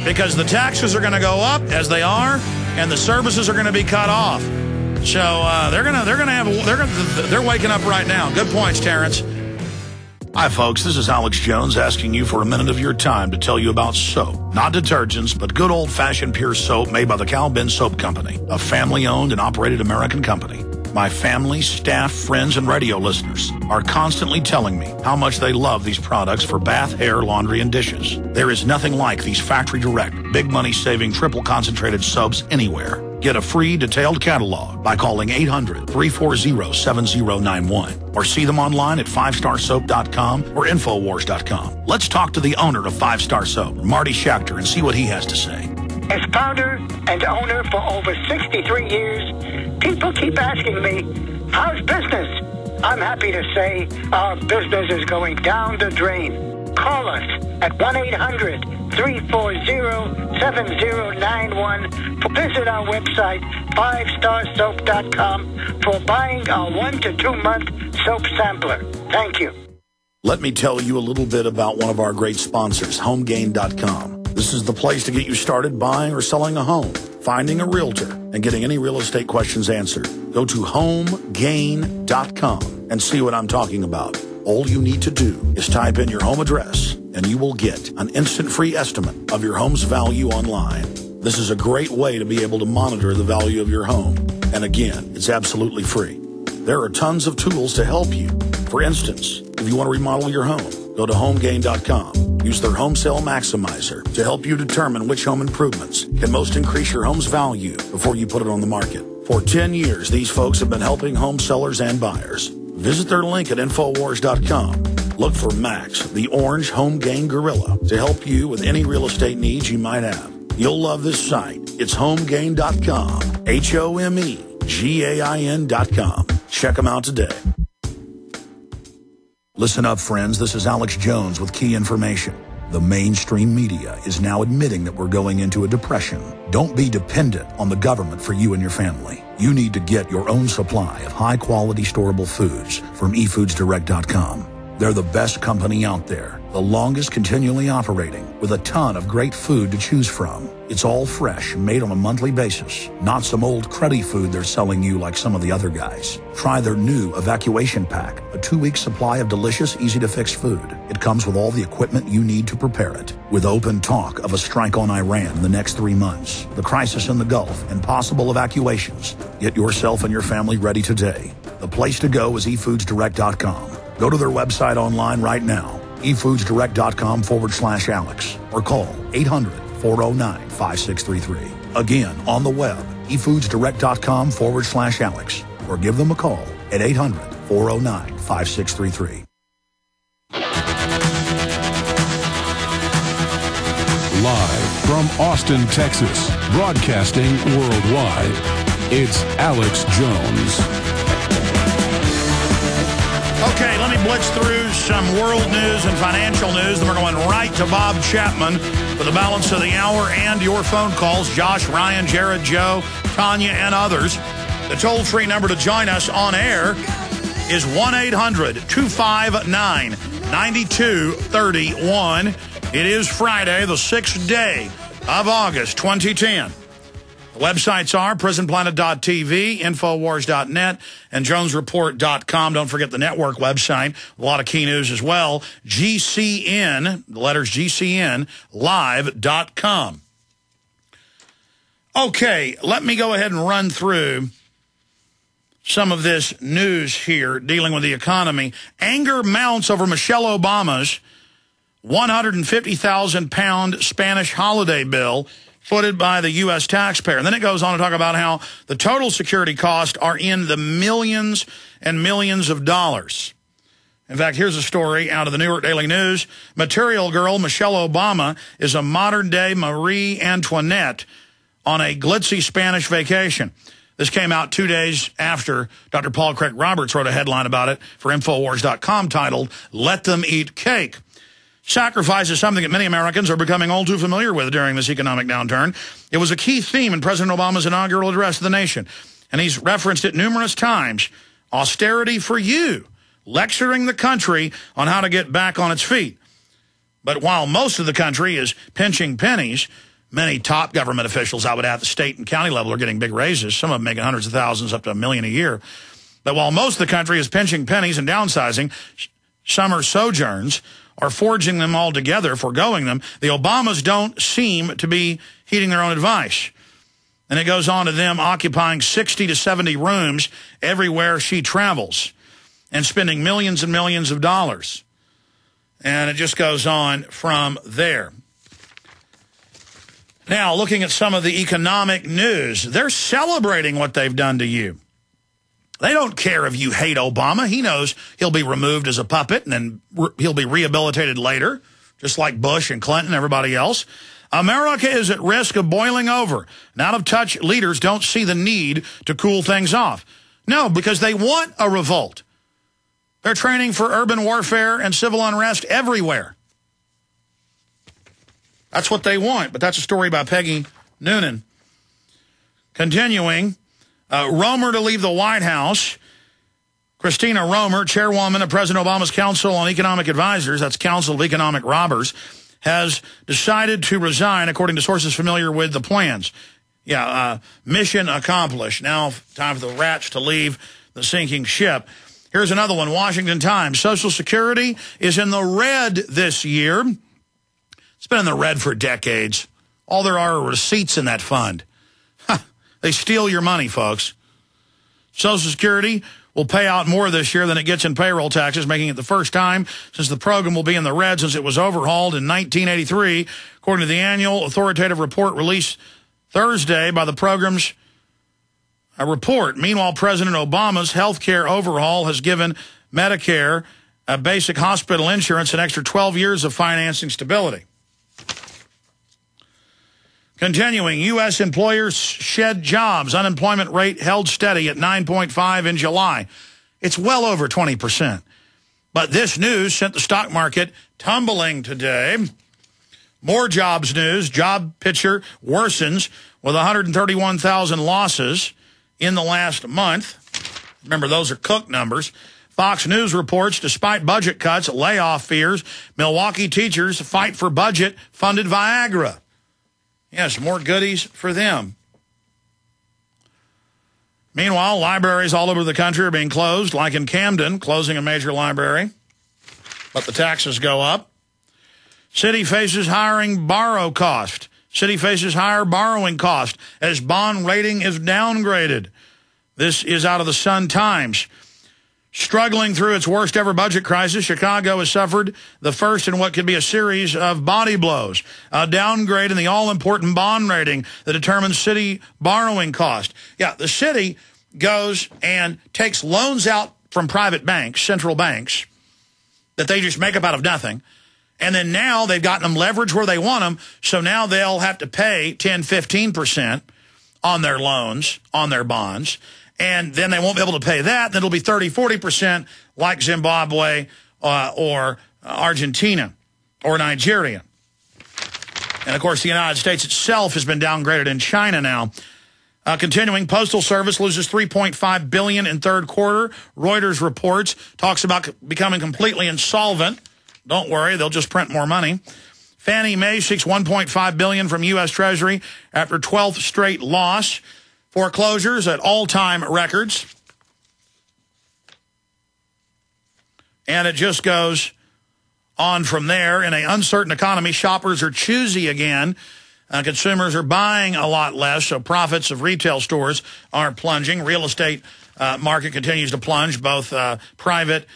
because the taxes are going to go up as they are, and the services are going to be cut off. So they're waking up right now. Good points, Terrence. Hi, folks. This is Alex Jones asking you for a minute of your time to tell you about soap. Not detergents, but good old-fashioned pure soap made by the Cal Ben Soap Company, a family-owned and operated American company. My family, staff, friends, and radio listeners are constantly telling me how much they love these products for bath, hair, laundry, and dishes. There is nothing like these factory-direct, big money-saving, triple-concentrated soaps anywhere. Get a free detailed catalog by calling 800-340-7091 or see them online at 5starsoap.com or Infowars.com. Let's talk to the owner of 5 Star Soap, Marty Schachter, and see what he has to say. As founder and owner for over 63 years, people keep asking me, how's business? I'm happy to say our business is going down the drain. Call us at 1-800-340-7091. Visit our website, 5starsoap.com, for buying our 1 to 2 month soap sampler. Thank you. Let me tell you a little bit about one of our great sponsors, HomeGain.com. This is the place to get you started buying or selling a home, finding a realtor, and getting any real estate questions answered. Go to HomeGain.com and see what I'm talking about. All you need to do is type in your home address, and you will get an instant free estimate of your home's value online. This is a great way to be able to monitor the value of your home. And again, it's absolutely free. There are tons of tools to help you. For instance, if you want to remodel your home, go to HomeGain.com. Use their Home Sale Maximizer to help you determine which home improvements can most increase your home's value before you put it on the market. For 10 years, these folks have been helping home sellers and buyers. Visit their link at Infowars.com. Look for Max, the orange Home Gain Gorilla, to help you with any real estate needs you might have. You'll love this site. It's HomeGain.com. HomeGain.com. Check them out today. Listen up, friends. This is Alex Jones with key information. The mainstream media is now admitting that we're going into a depression. Don't be dependent on the government for you and your family. You need to get your own supply of high-quality storable foods from eFoodsDirect.com. They're the best company out there, the longest continually operating, with a ton of great food to choose from. It's all fresh, made on a monthly basis, not some old cruddy food they're selling you like some of the other guys. Try their new Evacuation Pack, a 2-week supply of delicious, easy-to-fix food. It comes with all the equipment you need to prepare it. With open talk of a strike on Iran in the next 3 months, the crisis in the Gulf, and possible evacuations, get yourself and your family ready today. The place to go is eFoodsDirect.com. Go to their website online right now, eFoodsDirect.com/Alex, or call 800-409-5633. Again, on the web, eFoodsDirect.com/Alex, or give them a call at 800-409-5633. Live from Austin, Texas, broadcasting worldwide, it's Alex Jones. Okay, let me blitz through some world news and financial news. Then we're going right to Bob Chapman for the balance of the hour and your phone calls. Josh, Ryan, Jared, Joe, Tanya, and others. The toll-free number to join us on air is 1-800-259-9231. It is Friday, the 6th day of August, 2010. The websites are prisonplanet.tv, Infowars.net, and JonesReport.com. Don't forget the network website. A lot of key news as well. GCN, the letters GCN, live.com. Okay, let me go ahead and run through some of this news here dealing with the economy. Anger mounts over Michelle Obama's 150,000-pound Spanish holiday bill footed by the U.S. taxpayer. And then it goes on to talk about how the total security costs are in the millions and millions of dollars. In fact, here's a story out of the New York Daily News. Material Girl Michelle Obama is a modern-day Marie Antoinette on a glitzy Spanish vacation. This came out 2 days after Dr. Paul Craig Roberts wrote a headline about it for Infowars.com titled, "Let Them Eat Cake." Sacrifice is something that many Americans are becoming all too familiar with during this economic downturn. It was a key theme in President Obama's inaugural address to the nation, and he's referenced it numerous times. Austerity for you, lecturing the country on how to get back on its feet. But while most of the country is pinching pennies, many top government officials, I would add, at the state and county level are getting big raises, some of them making hundreds of thousands up to $1 million a year. But while most of the country is pinching pennies and downsizing, summer sojourns are forging them all together, foregoing them. The Obamas don't seem to be heeding their own advice. And it goes on to them occupying 60 to 70 rooms everywhere she travels and spending millions and millions of dollars. And it just goes on from there. Now, looking at some of the economic news, they're celebrating what they've done to you. They don't care if you hate Obama. He knows he'll be removed as a puppet and then he'll be rehabilitated later, just like Bush and Clinton and everybody else. America is at risk of boiling over. And out-of-touch leaders don't see the need to cool things off. No, because they want a revolt. They're training for urban warfare and civil unrest everywhere. That's what they want, but that's a story by Peggy Noonan. Continuing, Romer to leave the White House. Christina Romer, chairwoman of President Obama's Council on Economic Advisors, that's Council of Economic Robbers, has decided to resign, according to sources familiar with the plans. Mission accomplished. Now time for the rats to leave the sinking ship. Here's another one, Washington Times. Social Security is in the red this year. It's been in the red for decades. All there are receipts in that fund. They steal your money, folks. Social Security will pay out more this year than it gets in payroll taxes, making it the first time since the program will be in the red since it was overhauled in 1983, according to the annual authoritative report released Thursday by the program's report. Meanwhile, President Obama's health care overhaul has given Medicare, basic hospital insurance, an extra 12 years of financing stability. Continuing, U.S. employers shed jobs. Unemployment rate held steady at 9.5 in July. It's well over 20%. But this news sent the stock market tumbling today. More jobs news. Job picture worsens with 131,000 losses in the last month. Remember, those are Cook numbers. Fox News reports, despite budget cuts, layoff fears, Milwaukee teachers fight for budget funded Viagra. Yes, more goodies for them. Meanwhile, libraries all over the country are being closed, like in Camden, closing a major library. But the taxes go up. City faces hiring borrow cost. City faces higher borrowing cost as bond rating is downgraded. This is out of the Sun-Times. Struggling through its worst ever budget crisis, Chicago has suffered the first in what could be a series of body blows. A downgrade in the all-important bond rating that determines city borrowing cost. Yeah, the city goes and takes loans out from private banks, central banks, that they just make up out of nothing. And then now they've gotten them leverage where they want them, so now they'll have to pay 10, 15% on their loans, on their bonds. And then they won't be able to pay that. Then it'll be 30, 40% like Zimbabwe or Argentina or Nigeria. And, of course, the United States itself has been downgraded in China now. Continuing, Postal Service loses $3.5 billion in third quarter. Reuters reports, talks about becoming completely insolvent. Don't worry, they'll just print more money. Fannie Mae seeks $1.5 billion from U.S. Treasury after 12th straight loss. Foreclosures at all-time records. And it just goes on from there. In an uncertain economy, shoppers are choosy again. Consumers are buying a lot less, so profits of retail stores are plunging. Real estate market continues to plunge, both private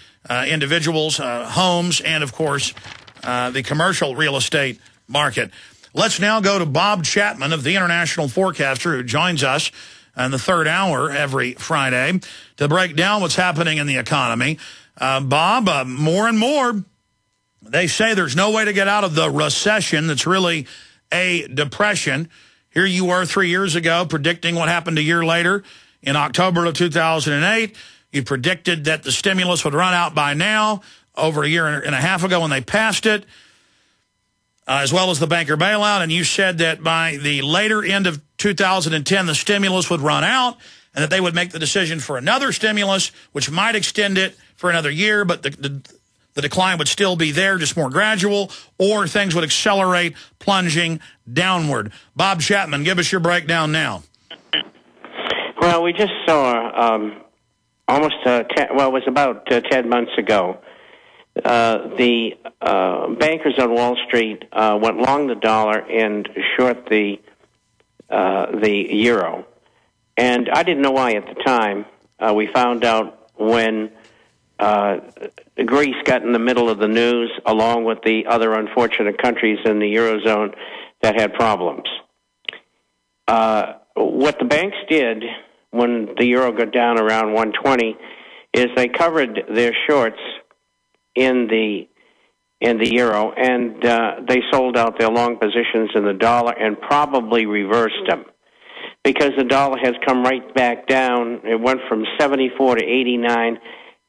individuals, homes, and, of course, the commercial real estate market. Let's now go to Bob Chapman of the International Forecaster, who joins us in the third hour every Friday to break down what's happening in the economy. Bob, more and more, they say there's no way to get out of the recession that's really a depression. Here you were 3 years ago predicting what happened a year later in October of 2008. You predicted that the stimulus would run out by now, over a year and a half ago when they passed it. As well as the banker bailout, and you said that by the later end of 2010, the stimulus would run out, and that they would make the decision for another stimulus, which might extend it for another year, but the the decline would still be there, just more gradual, or things would accelerate, plunging downward. Bob Chapman, give us your breakdown now. Well, we just saw it was about 10 months ago. The bankers on Wall Street went long the dollar and short the euro. And I didn't know why at the time. We found out when Greece got in the middle of the news, along with the other unfortunate countries in the Eurozone that had problems. What the banks did when the euro got down around 120 is they covered their shorts in the euro, and they sold out their long positions in the dollar and probably reversed them, because the dollar has come right back down. It went from 74 to 89,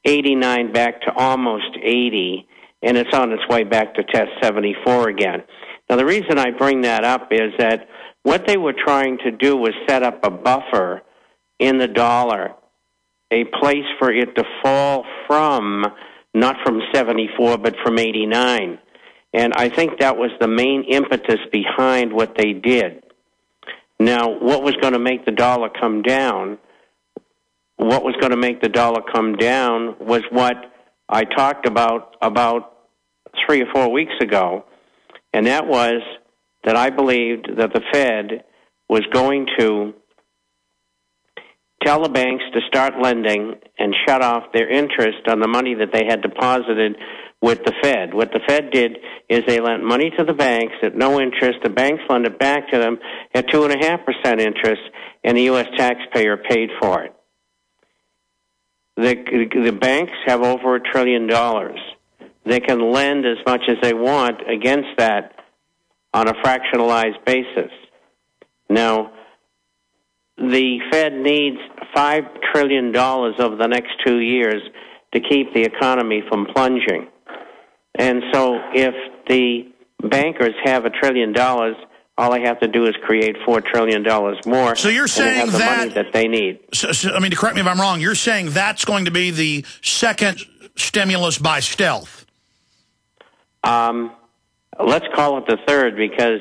89 back to almost 80, and it's on its way back to test 74 again. Now, the reason I bring that up is that what they were trying to do was set up a buffer in the dollar, a place for it to fall from, not from 74, but from 89. And I think that was the main impetus behind what they did. Now, what was going to make the dollar come down? What was going to make the dollar come down was what I talked about 3 or 4 weeks ago, and that was that I believed that the Fed was going to tell the banks to start lending and shut off their interest on the money that they had deposited with the Fed. What the Fed did is they lent money to the banks at no interest. The banks lent it back to them at 2.5% interest, and the U.S. taxpayer paid for it. The banks have over $1 trillion. They can lend as much as they want against that on a fractionalized basis. Now, the Fed needs $5 trillion over the next 2 years to keep the economy from plunging. And so if the bankers have $1 trillion, all they have to do is create $4 trillion more. So you're saying and they have the money that they need. So, I mean, to correct me if I'm wrong, you're saying that's going to be the second stimulus by stealth? Let's call it the third, because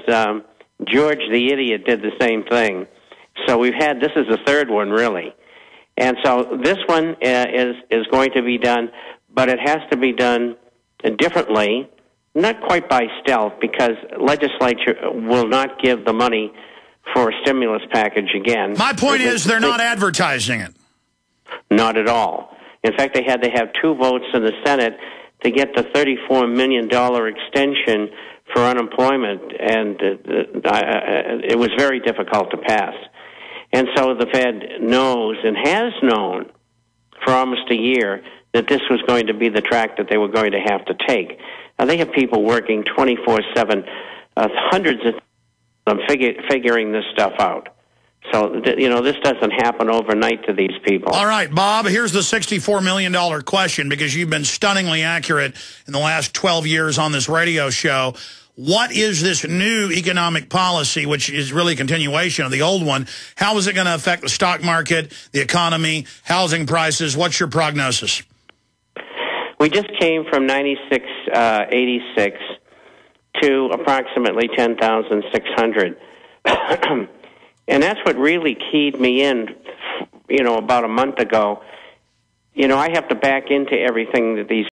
George the idiot did the same thing. So this is the third one, really. And so this one is going to be done, but it has to be done differently, not quite by stealth, because legislature will not give the money for a stimulus package again. My point is they're not advertising it. Not at all. In fact, they had to have 2 votes in the Senate to get the $34 million extension for unemployment, and it was very difficult to pass. And so the Fed knows and has known for almost a year that this was going to be the track that they were going to have to take. Now, they have people working 24/7, hundreds of them figuring this stuff out. So, this doesn't happen overnight to these people. All right, Bob, here's the $64 million question, because you've been stunningly accurate in the last 12 years on this radio show. What is this new economic policy, which is really a continuation of the old one? How is it going to affect the stock market, the economy, housing prices? What's your prognosis? We just came from 96.86 to approximately 10,600. And that's what really keyed me in, about a month ago. I have to back into everything that these